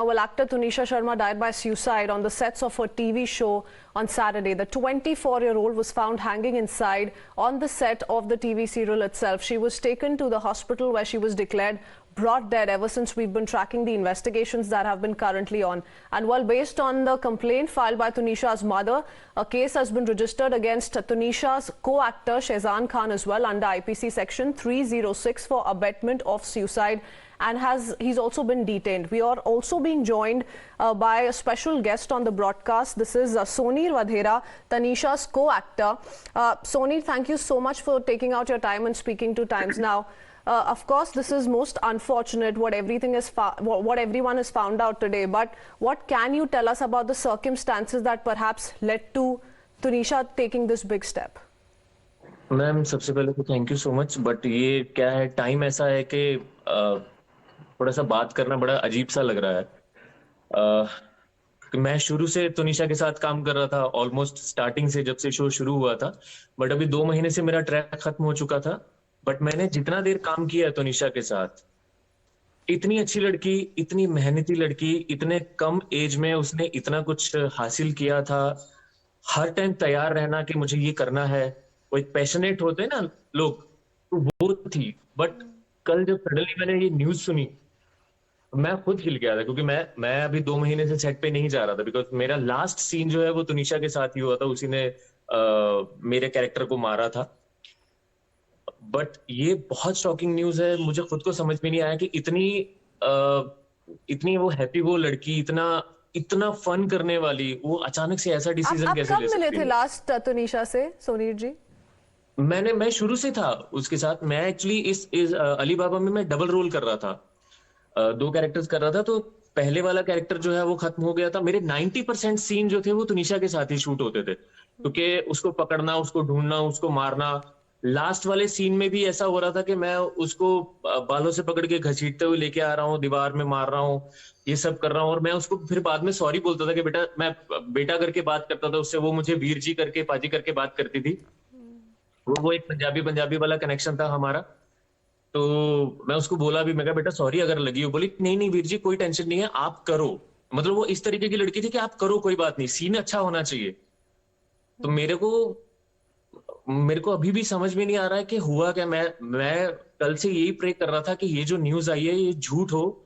Well, actor Tunisha Sharma died by suicide on the sets of her TV show on Saturday. The 24-year-old was found hanging inside on the set of the TV serial itself. She was taken to the hospital where she was declared brought dead. Ever since, we've been tracking the investigations that have been currently on. And while based on the complaint filed by Tunisha's mother, a case has been registered against Tunisha's co-actor Shehzan Khan as well under IPC section 306 for abetment of suicide. And he's also been detained. We are also being joined by a special guest on the broadcast. This is Sonir Vadhera, Tunisha's co-actor. Sonir, thank you so much for taking out your time and speaking to Times Now. Of course, this is most unfortunate what everyone has found out today. But what can you tell us about the circumstances that perhaps led to Tunisha taking this big step? Ma'am, सबसे पहले तो thank you so much. But ये क्या है, time ऐसा है कि थोड़ा सा बात करना बड़ा अजीब सा लग रहा है. मैं शुरू से तुनिशा के साथ काम कर रहा था, ऑलमोस्ट स्टार्टिंग से, जब से शो शुरू हुआ था. बट अभी 2 महीने से मेरा ट्रैक खत्म हो चुका था. बट मैंने जितना देर काम किया है तुनिशा के साथ, इतनी अच्छी लड़की, इतनी मेहनती लड़की, इतने कम एज में उसने इतना कुछ हासिल किया था. हर टाइम तैयार रहना कि मुझे ये करना है. वो एक पैशनेट होते हैं ना लोग, तो वो थी. बट कल जब सडनली मैंने ये न्यूज सुनी, मैं खुद हिल गया था. क्योंकि मैं अभी 2 महीने से सेट पे नहीं जा रहा था. बिकॉज मेरा लास्ट सीन जो है वो तुनिशा के साथ ही हुआ था. उसी ने मेरे कैरेक्टर को मारा था. बट ये बहुत शॉकिंग न्यूज है. मुझे खुद को समझ में नहीं आया कि इतनी वो हैप्पी वो लड़की, इतना फन करने वाली, वो अचानक से ऐसा डिसीजन कैसे ले सकती है. आप कब मिले थे लास्ट तुनिशा से, सोनीर जी? मैं शुरू से था उसके साथ. मैं एक्चुअली इस अली बाबा में मैं डबल रोल कर रहा था. 2 कैरेक्टर्स कर रहा था. तो पहले वाला कैरेक्टर जो है वो खत्म हो गया था. मेरे 90% सीन जो थे वो तुनिशा के साथ ही शूट होते थे. क्योंकि उसको पकड़ना, उसको ढूंढना, उसको मारना. लास्ट वाले सीन में भी ऐसा हो रहा था कि मैं उसको बालों से पकड़ के घसीटते हुए लेके आ रहा हूँ, दीवार में मार रहा हूँ, ये सब कर रहा हूँ. और मैं उसको फिर बाद में सॉरी बोलता था कि बेटा, मैं बेटा करके बात करता था उससे. वो मुझे वीर जी करके, पाजी करके बात करती थी. वो एक पंजाबी वाला कनेक्शन था हमारा. तो मैं उसको बोला भी, मैं कहा बेटा सॉरी अगर लगी हो. बोली नहीं वीर जी, कोई टेंशन नहीं है, आप करो. मतलब वो इस तरीके की लड़की थी कि आप करो, कोई बात नहीं, सीन अच्छा होना चाहिए. तो मेरे को अभी भी समझ में नहीं आ रहा है कि हुआ क्या. मैं कल से यही प्रे कर रहा था कि ये जो न्यूज आई है ये झूठ हो,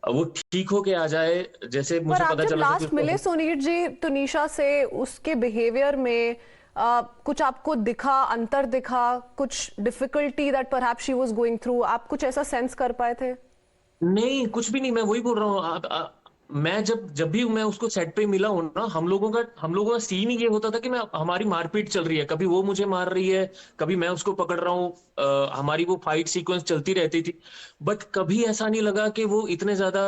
वो ठीक हो के आ जाए. जैसे मुझे पता चला लास्ट मिले सोनीर जी तुनिशा से, उसके बिहेवियर में कुछ आपको दिखा, अंतर दिखा, कुछ difficulty that perhaps she was going through, आप कुछ ऐसा सेंस कर पाए थे? नहीं, कुछ भी नहीं. मैं वही बोल रहा हूँ. मैं जब भी मैं उसको सेट पे मिला हूं ना, हम लोगों का सीन ही ये होता था कि हमारी मारपीट चल रही है. कभी वो मुझे मार रही है, कभी मैं उसको पकड़ रहा हूँ. हमारी वो फाइट सीक्वेंस चलती रहती थी. बट कभी ऐसा नहीं लगा कि वो इतने ज्यादा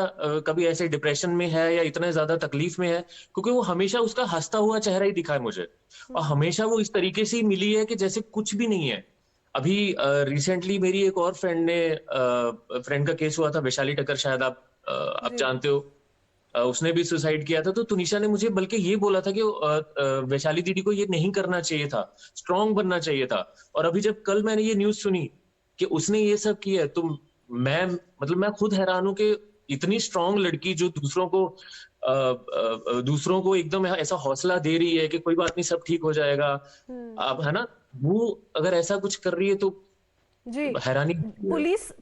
कभी ऐसे डिप्रेशन में है या इतने ज्यादा तकलीफ में है. क्योंकि वो हमेशा उसका हंसता हुआ चेहरा ही दिखा है मुझे. और हमेशा वो इस तरीके से ही मिली है कि जैसे कुछ भी नहीं है. अभी रिसेंटली मेरी एक और फ्रेंड का केस हुआ था, वैशाली टक्कर, शायद आप जानते हो. उसने भी सुसाइड किया था. तो तुनिशा ने मुझे बल्कि ये बोला था कि वैशाली दीदी को ये नहीं करना चाहिए था, स्ट्रांग बनना चाहिए था. और अभी जब कल मैंने ये न्यूज सुनी कि उसने ये सब किया है, तो मैं खुद हैरान हूं कि इतनी स्ट्रांग लड़की जो दूसरों को एकदम ऐसा हौसला दे रही है कि कोई बात नहीं, सब ठीक हो जाएगा. अब है ना, वो अगर ऐसा कुछ कर रही है तो जी हैरानी.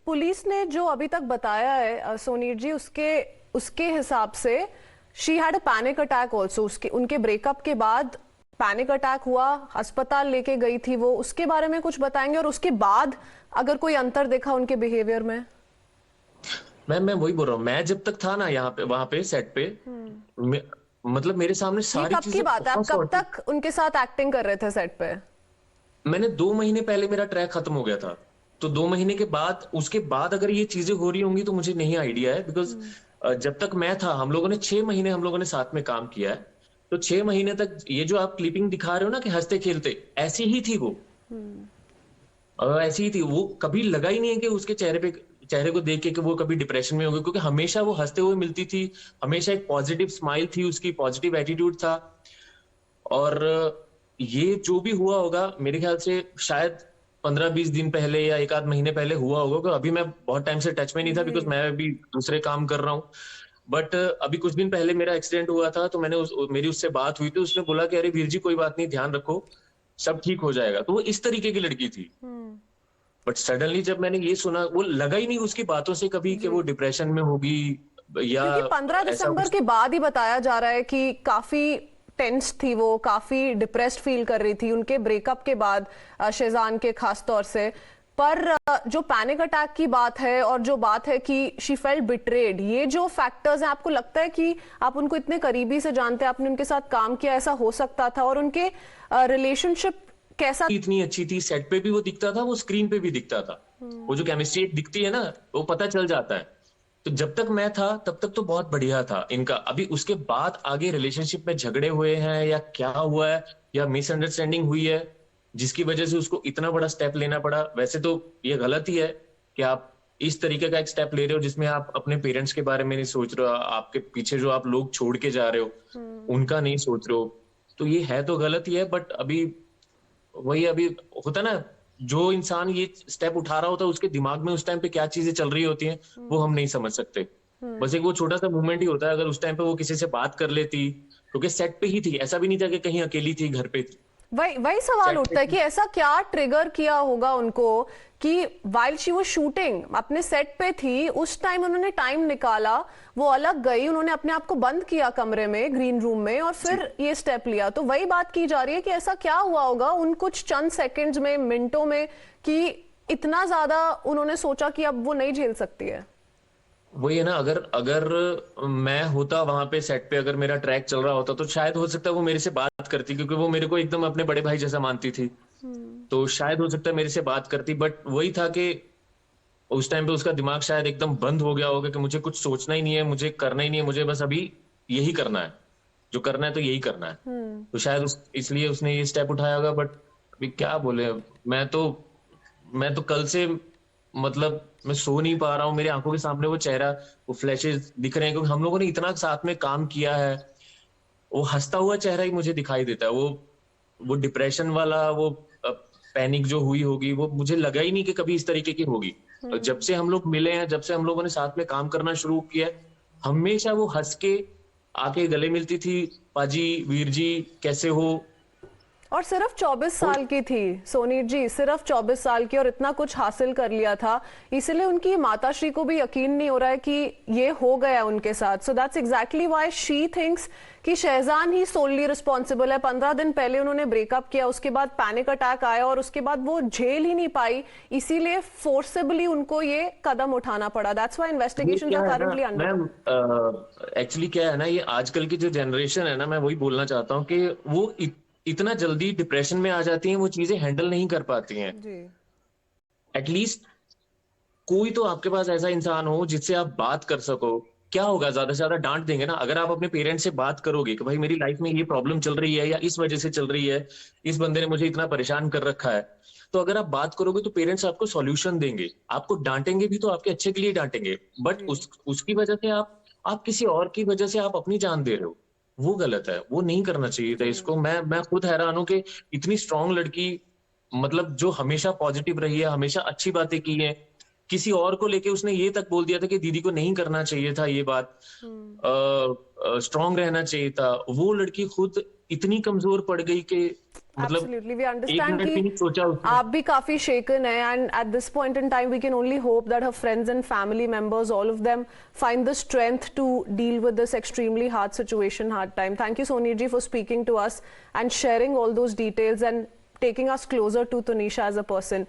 पुलिस ने जो अभी तक बताया है सोनीर जी, उसके हिसाब से she had a panic attack also. उनके ब्रेकअप के बाद पैनिक अटैक हुआ, अस्पताल लेके गई थी वो. उसके बारे में कुछ बताएंगे? और उसके बाद अगर कोई अंतर देखा उनके बिहेवियर में? मैं वही बोल रहा हूँ. मैं जब तक था ना यहाँ पे, वहां पे सेट पे, मतलब मेरे सामने सारी चीजें. कब की बात है? आप कब तक उनके साथ एक्टिंग कर रहे थे सेट पे? मैंने 2 महीने पहले मेरा ट्रैक खत्म हो गया था. तो 2 महीने के बाद, उसके बाद अगर ये चीजें हो रही होंगी तो मुझे नहीं आइडिया है. बिकॉज जब तक मैं था, हम लोगों ने 6 महीने हम लोगों ने साथ में काम किया है. तो 6 महीने तक ये जो आप क्लिपिंग दिखा रहे हो ना कि हंसते खेलते, ऐसी ही थी वो. ऐसी ही थी वो. कभी लगा ही नहीं है कि उसके चेहरे को देख के कि वो कभी डिप्रेशन में होगी. क्योंकि हमेशा वो हंसते हुए मिलती थी. हमेशा एक पॉजिटिव स्माइल थी उसकी, पॉजिटिव एटीट्यूड था. और ये जो भी हुआ होगा, मेरे ख्याल से शायद 15-20 दिन पहले या 1 आध महीने पहले हुआ होगा. अभी मैं बहुत टाइम से टच में नहीं था, बिकॉज मैं भी दूसरे काम कर रहा हूँ. बट अभी कुछ दिन पहले मेरा एक्सीडेंट हुआ था, तो मेरी उससे बात हुई थी, उसने बोला कि अरे वीर जी कोई बात नहीं, ध्यान रखो, सब ठीक हो जाएगा। तो वो इस तरीके की लड़की थी। बट सडनली जब मैंने ये सुना, वो लगा ही नहीं उसकी बातों से कभी कि वो डिप्रेशन में होगी या क्योंकि 15 ऐसा दिसंबर कुछ। के बाद ही बताया जा रहा है कि काफी टेंस थी वो, काफी डिप्रेस्ड फील कर रही थी उनके ब्रेकअप के बाद, शेजान के खास तौर से। पर जो पैनिक अटैक की बात है और जो बात है कि शी फेल्ट बिट्रेड, ये जो फैक्टर्स हैं, आपको लगता है कि आप उनको इतने करीबी से जानते हैं, आपने उनके साथ काम किया, ऐसा हो सकता था? और उनके रिलेशनशिप कैसा? इतनी अच्छी थी, सेट पे भी वो दिखता था, वो स्क्रीन पे भी दिखता था। वो जो केमिस्ट्री दिखती है ना, वो पता चल जाता है। तो जब तक मैं था तब तक तो बहुत बढ़िया था इनका। अभी उसके बाद आगे रिलेशनशिप में झगड़े हुए हैं या क्या हुआ है या मिसअंडरस्टैंडिंग हुई है जिसकी वजह से उसको इतना बड़ा स्टेप लेना पड़ा। वैसे तो ये गलत ही है कि आप इस तरीके का एक स्टेप ले रहे हो जिसमें आप अपने पेरेंट्स के बारे में नहीं सोच रहे हो, आपके पीछे जो आप लोग छोड़ के जा रहे हो उनका नहीं सोच रहे हो। तो ये है तो गलत ही है, बट अभी वही अभी होता ना, जो इंसान ये स्टेप उठा रहा होता है उसके दिमाग में उस टाइम पे क्या चीजें चल रही होती हैं वो हम नहीं समझ सकते। बस एक वो छोटा सा मूवमेंट ही होता है। अगर उस टाइम पे वो किसी से बात कर लेती, क्योंकि सेट पे ही थी, ऐसा भी नहीं था कि कहीं अकेली थी, घर पे थी, वही वही सवाल सेट पे उठता है थी। कि ऐसा क्या ट्रिगर किया होगा उनको कि वाइल शी वो शूटिंग अपने सेट पे थी, उस टाइम उन्होंने टाइम निकाला, वो अलग गई, उन्होंने अपने आप को बंद किया कमरे में, ग्रीन रूम में, और फिर ये स्टेप लिया। तो वही बात की जा रही है कि ऐसा क्या हुआ होगा उन कुछ चंद सेकंड्स में, मिनटों में, कि इतना ज्यादा उन्होंने सोचा कि अब वो नहीं झेल सकती है। वही है ना, अगर अगर मैं होता वहां पे सेट पे, अगर मेरा ट्रैक चल रहा होता तो शायद हो सकता है वो मेरे से बात करती, क्योंकि वो मेरे को एकदम अपने बड़े भाई जैसा मानती थी। तो शायद हो सकता है मेरे से बात करती, बट वही था कि उस टाइम पे उसका दिमाग शायद एकदम बंद हो गया होगा कि मुझे कुछ सोचना ही नहीं है, मुझे करना ही नहीं है, मुझे बस अभी यही करना है, जो करना है तो यही करना है। तो शायद इसलिए उसने ये स्टेप उठाया होगा। बट अभी क्या बोले, मैं तो मैं तो कल से, मतलब मैं सो नहीं पा रहा हूँ। मेरी आंखों के सामने वो चेहरा, वो फ्लैशेस दिख रहे हैं, क्योंकि हम लोगों ने इतना साथ में काम किया है। वो हंसता हुआ चेहरा ही मुझे दिखाई देता है। वो डिप्रेशन वाला, वो पैनिक जो हुई होगी, वो मुझे लगा ही नहीं कि कभी इस तरीके की होगी। और जब से हम लोग मिले हैं, जब से हम लोगों ने साथ में काम करना शुरू किया है, हमेशा वो हंस के आके गले मिलती थी, पाजी, वीर जी, कैसे हो। और सिर्फ 24 वो साल की थी सोनी जी, सिर्फ 24 साल की, और इतना कुछ हासिल कर लिया था। इसलिए उनकी माताश्री को भी यकीन नहीं हो रहा है कि ये हो गया उनके साथ। So that's exactly why she thinks कि शहजान ही सोलली रिस्पॉन्सिबल है। 15 दिन पहले उन्होंने ब्रेकअप किया, उसके बाद पैनिक अटैक आया और उसके बाद वो झेल ही नहीं पाई, इसीलिए फोर्सेबली उनको ये कदम उठाना पड़ा। दैट्स व्हाई ये इन्वेस्टिगेशंस क्या आर है ना करंटली अंडर। मैम, एक्चुअली क्या है ना, ये आजकल की जो जनरेशन है ना, मैं वही बोलना चाहता हूँ कि वो इतना जल्दी डिप्रेशन में आ जाती हैं, वो चीजें हैंडल नहीं कर पाती हैं। जी। एटलीस्ट कोई तो आपके पास ऐसा इंसान हो जिससे आप बात कर सको। क्या होगा, ज्यादा से ज्यादा डांट देंगे ना। अगर आप अपने पेरेंट्स से बात करोगे कि भाई मेरी लाइफ में ये प्रॉब्लम चल रही है या इस वजह से चल रही है, इस बंदे ने मुझे इतना परेशान कर रखा है, तो अगर आप बात करोगे तो पेरेंट्स आपको सॉल्यूशन देंगे। आपको डांटेंगे भी तो आपके अच्छे के लिए डांटेंगे, बट जी। उसकी वजह से आप किसी और की वजह से आप अपनी जान दे रहे हो। वो गलत है, वो नहीं करना चाहिए था इसको। मैं खुद हैरान हूं कि इतनी स्ट्रांग लड़की, मतलब जो हमेशा पॉजिटिव रही है, हमेशा अच्छी बातें की है, किसी और को लेके उसने ये तक बोल दिया था कि दीदी को नहीं करना चाहिए था ये बात, स्ट्रांग रहना चाहिए था। वो लड़की खुद इतनी कमजोर पड़ गई कि मतलब Absolutely, we एक understand मिनट भी कि नहीं सोचा उसने। आप भी काफी shaken है, and at this point in time we can only hope that her friends and family members, all of them, find the strength to deal with this extremely hard situation, hard time. Thank you, Soni ji, for speaking to us and sharing all those details and taking us closer to Tanisha as a person.